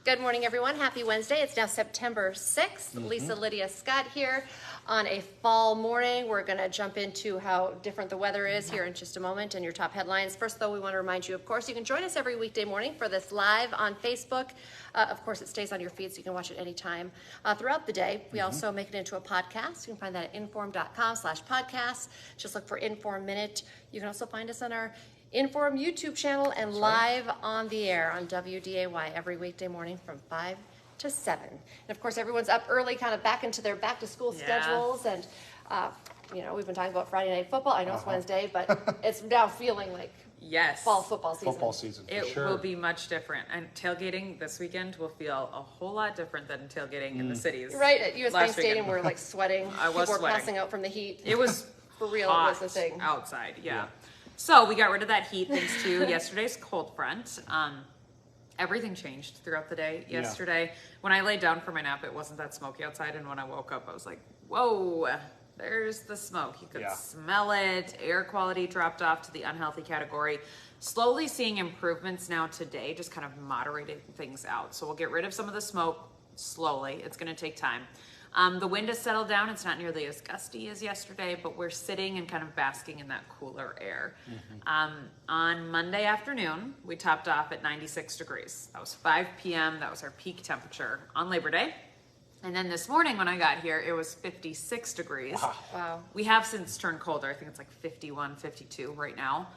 Good morning, everyone. Happy Wednesday. It's now September 6th. Lisa, Lydia, Scott here on a fall morning. We're going to jump into how different the weather is here in just a moment and your top headlines. First, though, we want to remind you, of course, you can join us every weekday morning for this live on Facebook. Of course, it stays on your feed, so you can watch it anytime throughout the day. We also make it into a podcast. You can find that at inform.com/podcast. Just look for Inform Minute. You can also find us on our Inform YouTube channel and live on the air on WDAY every weekday morning from 5 to 7. And of course, everyone's up early, kind of back into their back to school schedules. And, we've been talking about Friday Night Football. I know it's Wednesday, but it's now feeling like fall football season. Football season, for It will be much different. And tailgating this weekend will feel a whole lot different than tailgating in the cities. Right, at US Bank Stadium, we're like sweating. I was People were sweating. passing out from the heat. It was For real, hot it was the thing. outside, yeah. So we got rid of that heat thanks to yesterday's cold front. Everything changed throughout the day yesterday. When I laid down for my nap, it wasn't that smoky outside. And when I woke up, I was like, whoa, there's the smoke. You could smell it. Air quality dropped off to the unhealthy category. Slowly seeing improvements now today, just kind of moderating things out. So we'll get rid of some of the smoke slowly. It's going to take time. The wind has settled down. It's not nearly as gusty as yesterday, but we're sitting and kind of basking in that cooler air. On Monday afternoon, we topped off at 96 degrees. That was 5 p.m. That was our peak temperature on Labor Day. And then this morning when I got here, it was 56 degrees. Wow. We have since turned colder. I think it's like 51, 52 right now.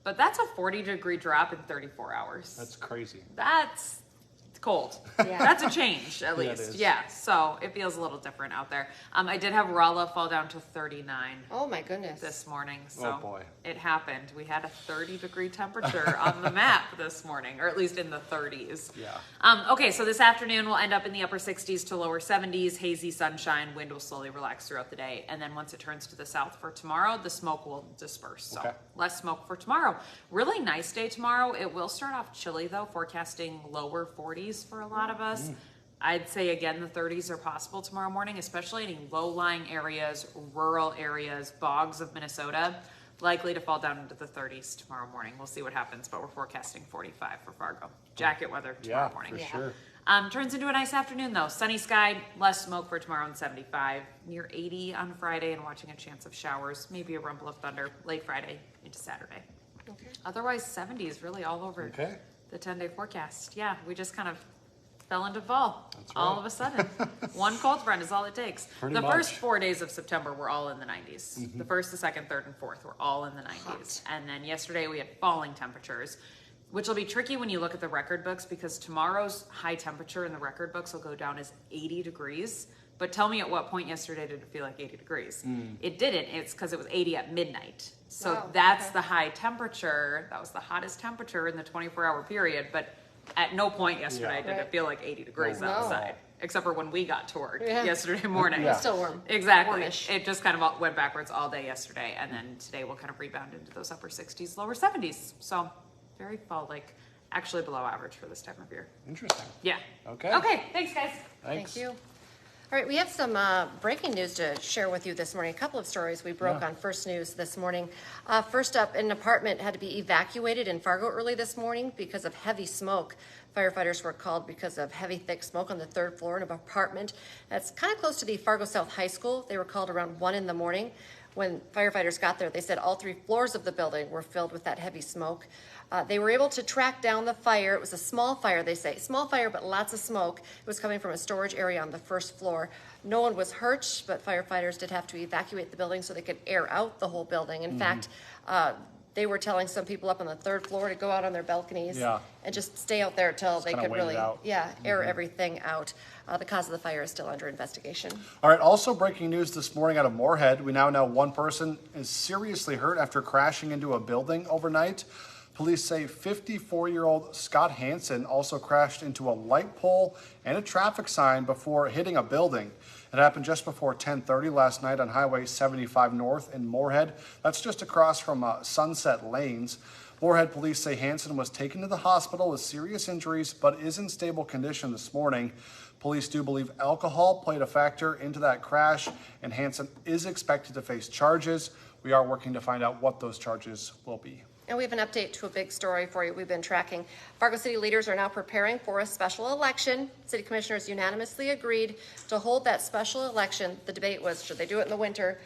But that's a 40-degree drop in 34 hours. That's crazy. That's cold. Yeah. That's a change, at Yeah, least. it is. Yeah, so it feels a little different out there. I did have Rolla fall down to 39 Oh, my goodness. this morning. So Oh, boy. it happened. We had a 30-degree temperature on the map this morning, or at least in the 30s. Yeah. Okay, so this afternoon we'll end up in the upper 60s to lower 70s, hazy sunshine, wind will slowly relax throughout the day. And then once it turns to the south for tomorrow, the smoke will disperse. So less smoke for tomorrow. Really nice day tomorrow. It will start off chilly though, forecasting lower 40s for a lot of us. I'd say again, the 30s are possible tomorrow morning, especially in low-lying areas, rural areas, bogs of Minnesota, likely to fall down into the 30s tomorrow morning. We'll see what happens, but we're forecasting 45 for Fargo. Jacket weather tomorrow morning. For sure. Turns into a nice afternoon though. Sunny sky, less smoke for tomorrow and 75, near 80 on Friday and watching a chance of showers, maybe a rumble of thunder late Friday into Saturday. Otherwise 70s really all over the 10-day forecast. Yeah, we just kind of fell into fall all of a sudden. One cold front is all it takes. The first 4 days of September were all in the 90s. The first, the second, third, and fourth were all in the 90s. And then yesterday we had falling temperatures, which will be tricky when you look at the record books because tomorrow's high temperature in the record books will go down as 80 degrees. But tell me at what point yesterday did it feel like 80 degrees? It didn't. It's because it was 80 at midnight. So that's the high temperature. That was the hottest temperature in the 24-hour period. But at no point yesterday did it feel like 80 degrees outside, except for when we got toured yesterday morning. It's still warm. Exactly. Warmish. It just kind of went backwards all day yesterday, and then today we'll kind of rebound into those upper 60s, lower 70s. So very fall-like, actually below average for this time of year. Interesting. Yeah. Okay. Okay, thanks, guys. Thank you. All right, we have some breaking news to share with you this morning. A couple of stories we broke on First News this morning. First up, an apartment had to be evacuated in Fargo early this morning because of heavy smoke. Firefighters were called because of heavy, thick smoke on the third floor of an apartment. That's kind of close to the Fargo South High School. They were called around 1 in the morning. When firefighters got there, they said all 3 floors of the building were filled with that heavy smoke. They were able to track down the fire. It was a small fire, they say. Small fire, but lots of smoke. It was coming from a storage area on the first floor. No one was hurt, but firefighters did have to evacuate the building so they could air out the whole building. In fact, they were telling some people up on the third floor to go out on their balconies and just stay out there until they could really air everything out. The cause of the fire is still under investigation. All right, also breaking news this morning out of Moorhead. We now know one person is seriously hurt after crashing into a building overnight. Police say 54-year-old Scott Hansen also crashed into a light pole and a traffic sign before hitting a building. It happened just before 10:30 last night on Highway 75 North in Moorhead. That's just across from Sunset Lanes. Moorhead police say Hansen was taken to the hospital with serious injuries but is in stable condition this morning. Police do believe alcohol played a factor into that crash, and Hansen is expected to face charges. We are working to find out what those charges will be. And we have an update to a big story for you we've been tracking. Fargo City leaders are now preparing for a special election. City commissioners unanimously agreed to hold that special election. The debate was, should they do it in the winter,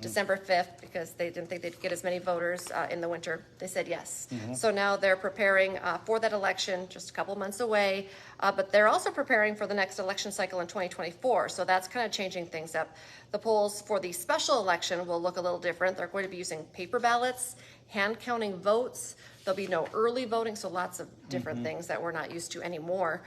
December 5th, because they didn't think they'd get as many voters in the winter. They said yes. So now they're preparing for that election, just a couple months away. But they're also preparing for the next election cycle in 2024. So that's kind of changing things up. The polls for the special election will look a little different. They're going to be using paper ballots, hand counting votes. There'll be no early voting, so lots of different things that we're not used to anymore.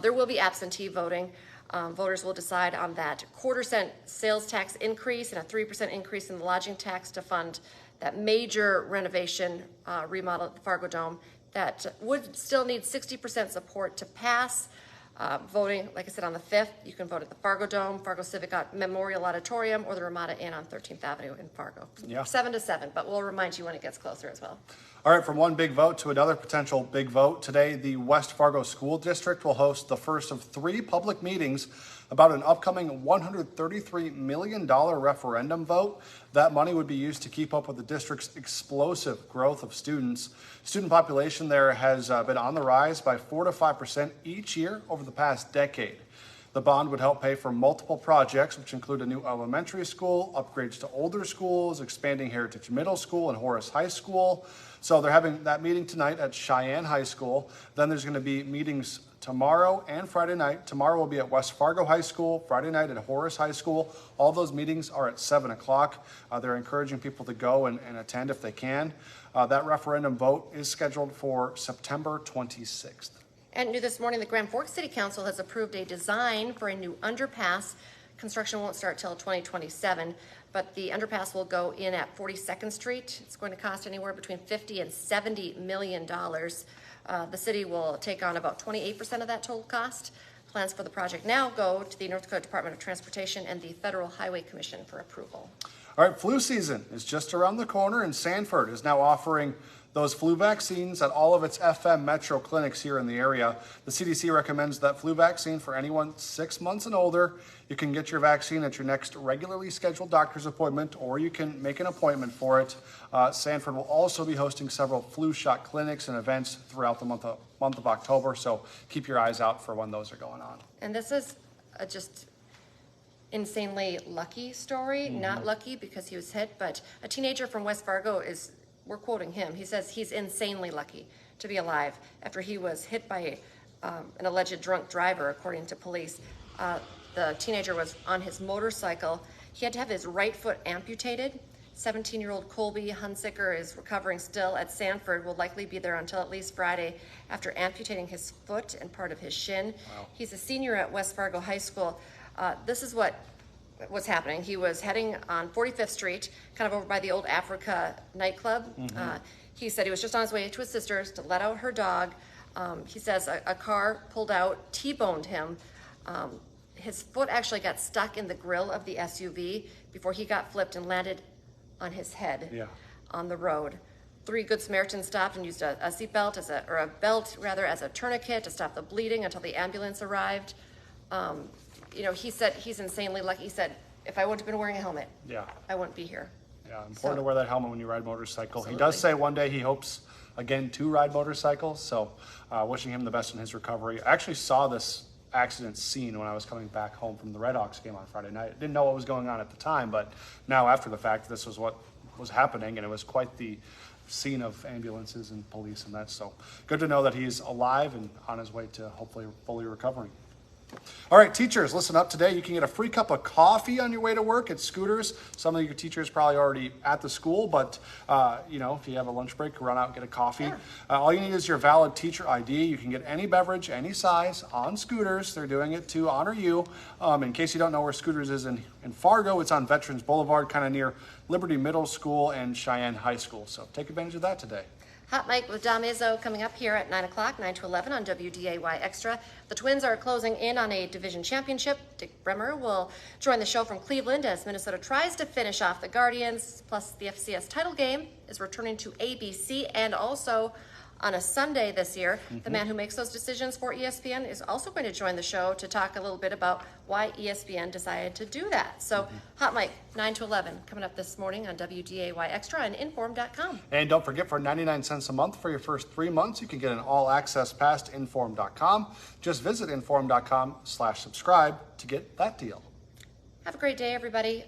There will be absentee voting. Voters will decide on that quarter-cent sales tax increase and a 3% increase in the lodging tax to fund that major renovation remodel at the Fargodome that would still need 60% support to pass. Voting, like I said, on the 5th, you can vote at the Fargodome, Fargo Civic Memorial Auditorium, or the Ramada Inn on 13th Avenue in Fargo. 7 to 7, but we'll remind you when it gets closer as well. All right, from one big vote to another potential big vote, today the West Fargo School District will host the first of 3 public meetings about an upcoming $133 million referendum vote. That money would be used to keep up with the district's explosive growth of students. Student population there has been on the rise by 4 to 5% each year over the past decade. The bond would help pay for multiple projects, which include a new elementary school, upgrades to older schools, expanding Heritage Middle School and Horace High School. So they're having that meeting tonight at Cheyenne High School. Then there's going to be meetings tomorrow and Friday night. Tomorrow will be at West Fargo High School, Friday night at Horace High School. All those meetings are at 7 o'clock. They're encouraging people to go and attend if they can. That referendum vote is scheduled for September 26th. And new this morning, the Grand Forks City Council has approved a design for a new underpass. Construction won't start till 2027, but the underpass will go in at 42nd Street. It's going to cost anywhere between $50 and $70 million. The city will take on about 28% of that total cost. Plans for the project now go to the North Dakota Department of Transportation and the Federal Highway Commission for approval. All right, flu season is just around the corner, and Sanford is now offering those flu vaccines at all of its FM Metro clinics here in the area. The CDC recommends that flu vaccine for anyone 6 months and older. You can get your vaccine at your next regularly scheduled doctor's appointment, or you can make an appointment for it. Sanford will also be hosting several flu shot clinics and events throughout the month of October, so keep your eyes out for when those are going on. And this is a just insanely lucky story. Not lucky because he was hit, but a teenager from West Fargo is, we're quoting him, he says he's insanely lucky to be alive after he was hit by an alleged drunk driver, according to police. The teenager was on his motorcycle. He had to have his right foot amputated. 17-year-old Colby Hunsicker is recovering still at Sanford, will likely be there until at least Friday after amputating his foot and part of his shin. Wow. He's a senior at West Fargo High School. This is what was happening. He was heading on 45th Street, kind of over by the old Africa nightclub. He said he was just on his way to his sister's to let out her dog. He says a car pulled out, T-boned him. His foot actually got stuck in the grill of the SUV before he got flipped and landed on his head on the road. 3 Good Samaritans stopped and used a seatbelt or a belt as a tourniquet to stop the bleeding until the ambulance arrived. He said he's insanely lucky. He said, if I wouldn't have been wearing a helmet, I wouldn't be here. Yeah, important to wear that helmet when you ride motorcycle. Absolutely. He does say one day he hopes again to ride motorcycles, so wishing him the best in his recovery. I actually saw this accident scene when I was coming back home from the Red Hawks game on Friday night. Didn't know what was going on at the time, but now after the fact, this was what was happening, and it was quite the scene of ambulances and police and that. So good to know that he's alive and on his way to hopefully fully recovering. All right, teachers, listen up today. You can get a free cup of coffee on your way to work at Scooters. Some of your teachers probably already at the school, but if you have a lunch break, run out and get a coffee. Sure. All you need is your valid teacher ID. You can get any beverage, any size on Scooters. They're doing it to honor you. In case you don't know where Scooters is in Fargo, it's on Veterans Boulevard, kind of near Liberty Middle School and Cheyenne High School. So take advantage of that today. Hot Mike with Dom Izzo coming up here at 9 o'clock, 9 to 11 on WDAY Extra. The Twins are closing in on a division championship. Dick Bremer will join the show from Cleveland as Minnesota tries to finish off the Guardians. Plus, the FCS title game is returning to ABC. And also on a Sunday this year. The man who makes those decisions for ESPN is also going to join the show to talk a little bit about why ESPN decided to do that. So Hot Mic, 9 to 11, coming up this morning on WDAY Extra and Inform.com. And don't forget, for 99 cents a month for your first 3 months, you can get an all-access pass to Inform.com. Just visit Inform.com/subscribe to get that deal. Have a great day, everybody.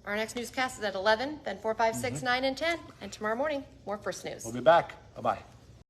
Our next newscast is at 11, then 4, 5, 6, 9, and 10. And tomorrow morning, more First News. We'll be back. Bye-bye.